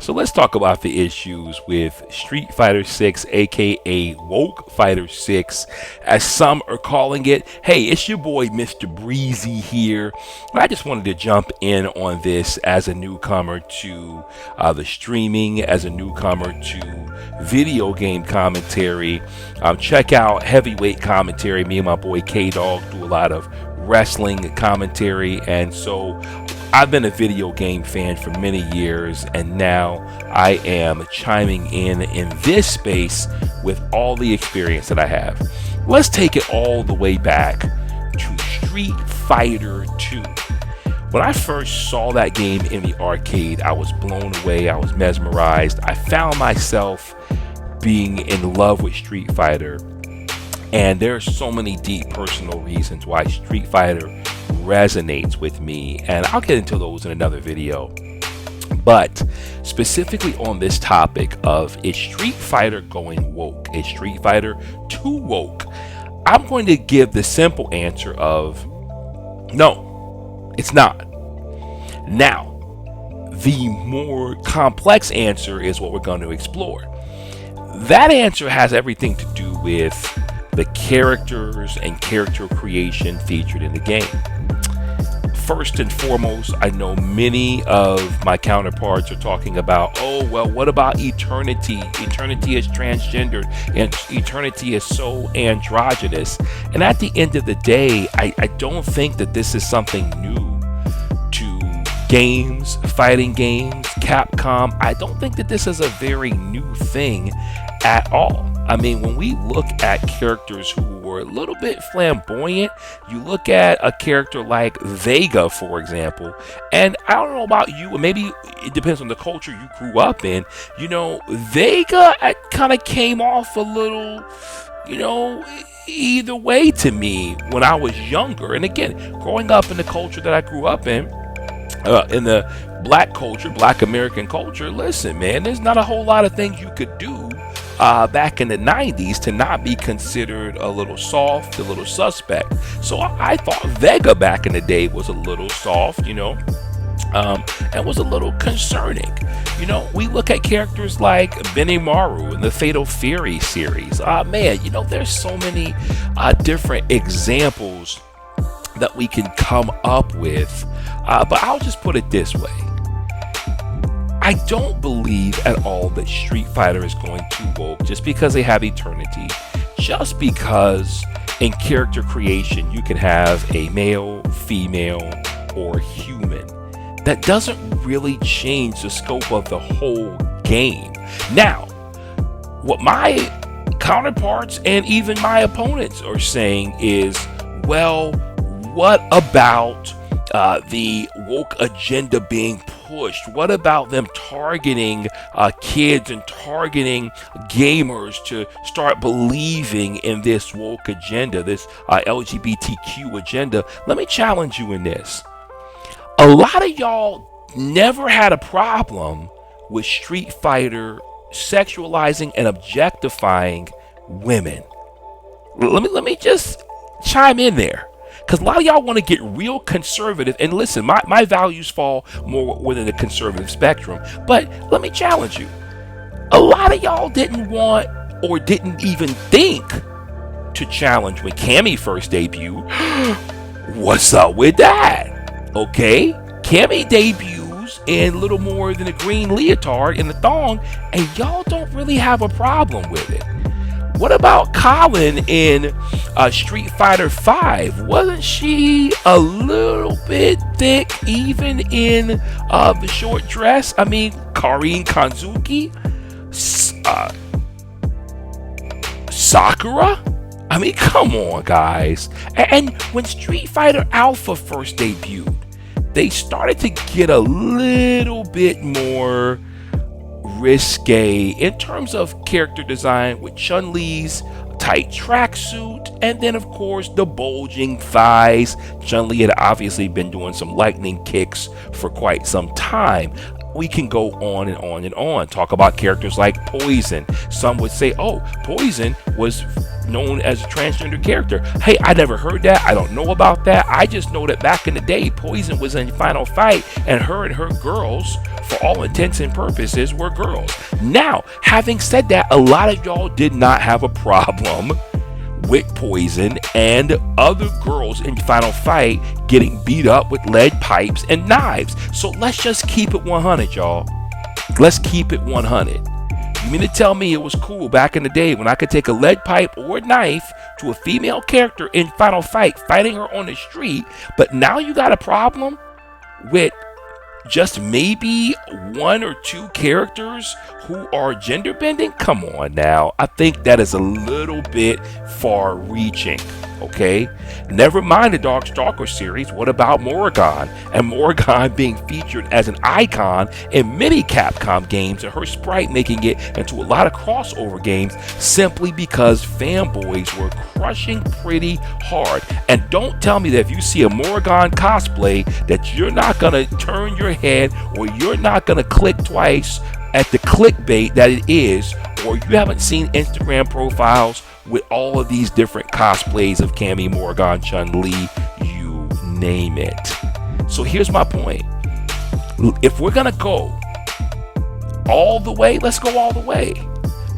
So let's talk about the issues with Street Fighter 6, aka Woke Fighter 6, as some are calling it. Hey, it's your boy Mr. Breezy here. I just wanted to jump in on this as a newcomer to the streaming, as a newcomer to video game commentary. Check out Heavyweight Commentary. Me and my boy K-Dog do a lot of wrestling commentary, and so I've been a video game fan for many years, and now I am chiming in this space with all the experience that I have. Let's take it all the way back to Street Fighter 2. When I first saw that game in the arcade, I was blown away, I was mesmerized. I found myself being in love with Street Fighter, and there are so many deep personal reasons why Street Fighter resonates with me, and I'll get into those in another video. But specifically on this topic of, is Street Fighter going woke? Is Street Fighter too woke? I'm going to give the simple answer of no, it's not. Now, the more complex answer is what we're going to explore. That answer has everything to do with the characters and character creation featured in the game. First and foremost, I know many of my counterparts are talking about, oh, well, what about Eternity? Eternity is transgendered and Eternity is so androgynous. And at the end of the day, I don't think that this is something new to games, fighting games, Capcom. I don't think that this is a very new thing at all. I mean, when we look at characters who were a little bit flamboyant, you look at a character like Vega, for example, and I don't know about you, or maybe it depends on the culture you grew up in, you know, Vega kind of came off a little, you know, either way to me when I was younger. And again, growing up in the culture that I grew up in the black culture, black American culture, listen, man, there's not a whole lot of things you could do back in the 90s to not be considered a little soft, a little suspect. So I thought Vega back in the day was a little soft, you know, and was a little concerning. You know, we look at characters like Benimaru in the Fatal Fury series. Man, you know, there's so many different examples that we can come up with, but I'll just put it this way. I don't believe at all that Street Fighter is going too woke just because they have Eternity, just because in character creation you can have a male, female, or human. That doesn't really change the scope of the whole game. Now, what my counterparts and even my opponents are saying is, well, what about the woke agenda being pushed? What about them targeting kids and targeting gamers to start believing in this woke agenda, this LGBTQ agenda? Let me challenge you in this. A lot of y'all never had a problem with Street Fighter sexualizing and objectifying women. Let me just chime in there, because a lot of y'all want to get real conservative. And listen, my values fall more within the conservative spectrum. But let me challenge you. A lot of y'all didn't want or didn't even think to challenge when Cammy first debuted. What's up with that? Okay, Cammy debuts in little more than a green leotard and a thong, and y'all don't really have a problem with it. What about Colin in Street Fighter 5? Wasn't she a little bit thick even in the short dress? I mean, Karin Kanzuki? Sakura? I mean, come on, guys. And when Street Fighter Alpha first debuted, they started to get a little bit more risque in terms of character design, with Chun-Li's tight tracksuit, and then of course the bulging thighs. Chun-Li had obviously been doing some lightning kicks for quite some time. we can go on and on and on. Talk about characters like Poison. Some would say, oh, Poison was known as a transgender character. Hey, I never heard that. I don't know about that. I just know that back in the day, Poison was in Final Fight, and her girls, for all intents and purposes, were girls. Now, having said that, a lot of y'all did not have a problem with Poison and other girls in Final Fight getting beat up with lead pipes and knives. So let's just keep it 100, y'all. Let's keep it 100. You mean to tell me it was cool back in the day when I could take a lead pipe or a knife to a female character in Final Fight, fighting her on the street, but now you got a problem with just maybe one or two characters who are gender bending? Come on now. I think that is a little bit far reaching. Okay, never mind the Darkstalker series. What about Morrigan? And Morrigan being featured as an icon in many Capcom games, and her sprite making it into a lot of crossover games simply because fanboys were crushing pretty hard. And don't tell me that if you see a Morrigan cosplay that you're not gonna turn your head or you're not gonna click twice at the clickbait that it is, or you haven't seen Instagram profiles with all of these different cosplays of Cammy, Morrigan, Chun-Li, you name it. So here's my point. If we're gonna go all the way, let's go all the way.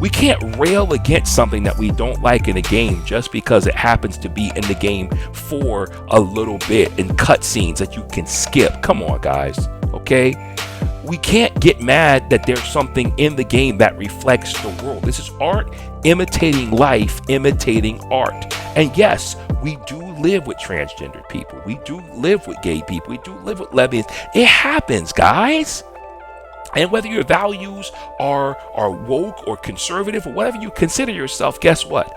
We can't rail against something that we don't like in a game just because it happens to be in the game for a little bit in cutscenes that you can skip. Come on, guys, okay? We can't get mad that there's something in the game that reflects the world. This is art imitating life, imitating art. And yes, we do live with transgendered people. We do live with gay people. We do live with lesbians. It happens, guys. And whether your values are woke or conservative or whatever you consider yourself, guess what?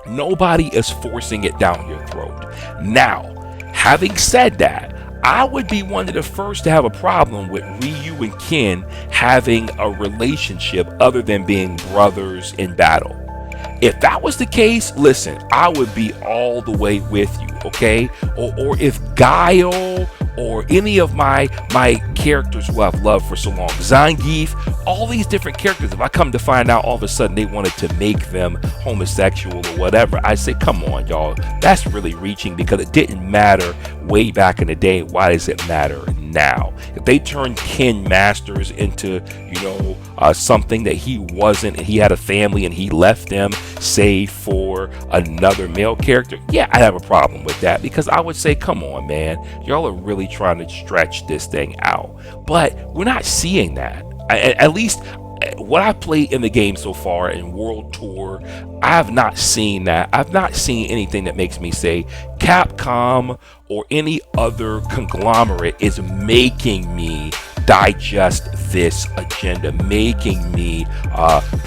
Nobody is forcing it down your throat. Now, having said that, I would be one of the first to have a problem with Ryu and Ken having a relationship other than being brothers in battle. If that was the case, listen, I would be all the way with you, okay? Or if Guile or any of my characters who I've loved for so long, Zangief, all these different characters, if I come to find out all of a sudden they wanted to make them homosexual or whatever, I say, come on, y'all, that's really reaching because it didn't matter way back in the day. Why does it matter now? If they turned Ken Masters into, something that he wasn't, and he had a family and he left them, say for another male character, yeah, I have a problem with that because I would say, come on, man, y'all are really trying to stretch this thing out. But we're not seeing that. At least what I've played in the game so far in World Tour, I have not seen that. I've not seen anything that makes me say Capcom or any other conglomerate is making me digest this agenda, making me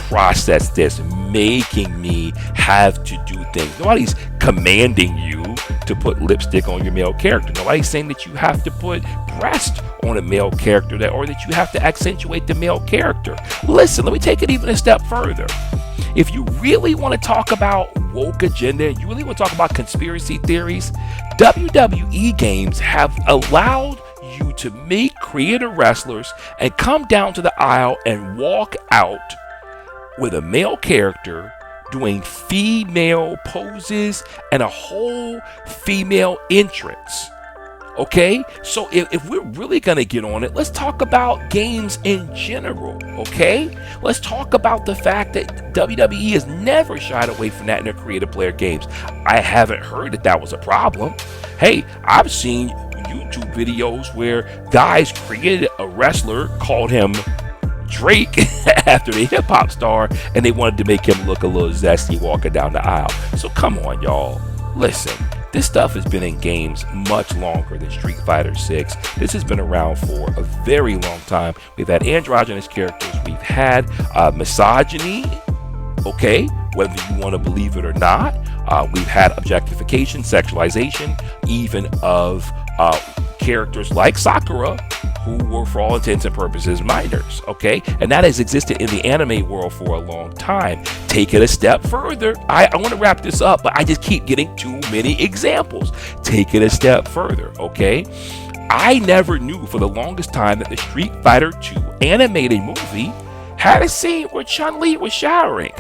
process this, making me have to do things. Nobody's commanding you to put lipstick on your male character. Nobody's saying that you have to put breast on a male character or that you have to accentuate the male character. Listen, let me take it even a step further. If you really want to talk about woke agenda, you really want to talk about conspiracy theories, WWE games have allowed you to make creative wrestlers and come down to the aisle and walk out with a male character doing female poses and a whole female entrance. Okay, so if we're really gonna get on it, let's talk about games in general. Okay, let's talk about the fact that WWE has never shied away from that in their creative player games. I haven't heard that was a problem. Hey, I've seen YouTube videos where guys created a wrestler, called him Drake after the hip-hop star, and they wanted to make him look a little zesty walking down the aisle. So come on, y'all, listen, this stuff has been in games much longer than Street Fighter 6. This has been around for a very long time. We've had androgynous characters, we've had misogyny, okay, whether you want to believe it or not. We've had objectification, sexualization, even of characters like Sakura, who were for all intents and purposes minors, okay? And that has existed in the anime world for a long time. Take it a step further. I want to wrap this up, but I just keep getting too many examples. Take it a step further, okay? I never knew for the longest time that the Street Fighter 2 animated movie had a scene where Chun-Li was showering.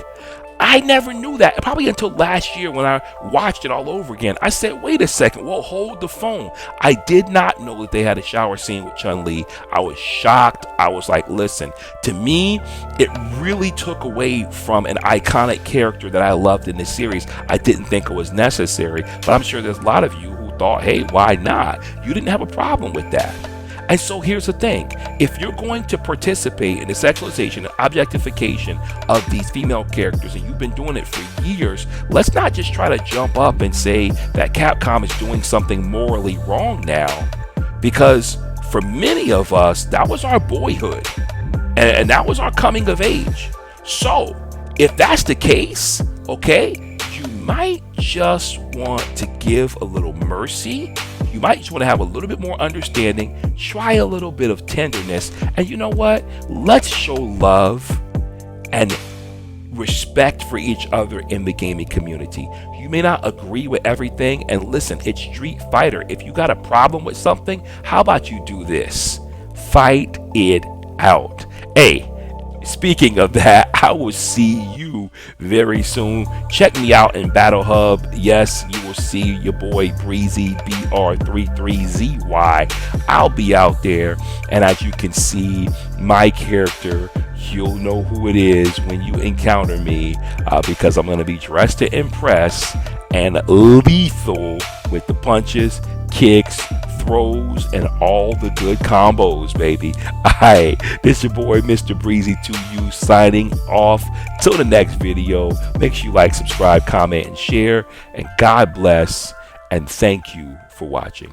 I never knew that, probably until last year when I watched it all over again. I said, wait a second, well, hold the phone. I did not know that they had a shower scene with Chun-Li. I was shocked. I was like, listen, to me, it really took away from an iconic character that I loved in this series. I didn't think it was necessary, but I'm sure there's a lot of you who thought, hey, why not? You didn't have a problem with that. And so here's the thing, if you're going to participate in the sexualization and objectification of these female characters, and you've been doing it for years, let's not just try to jump up and say that Capcom is doing something morally wrong now, because for many of us, that was our boyhood, and that was our coming of age. So if that's the case, okay, you might just want to give a little mercy. You might just want to have a little bit more understanding, try a little bit of tenderness, and you know what? Let's show love and respect for each other in the gaming community. You may not agree with everything, and listen, it's Street Fighter. If you got a problem with something, how about you do this? Fight it out. Hey, speaking of that, I will see you very soon. Check me out in Battle Hub. Yes, you will see your boy Breezy, BR33ZY. I'll be out there, and as you can see, my character, you'll know who it is when you encounter me, because I'm going to be dressed to impress and lethal with the punches, kicks, throws, and all the good combos, baby. Alright, this your boy Mr. Breezy2U signing off. Till the next video, make sure you like, subscribe, comment, and share. And God bless, and thank you for watching.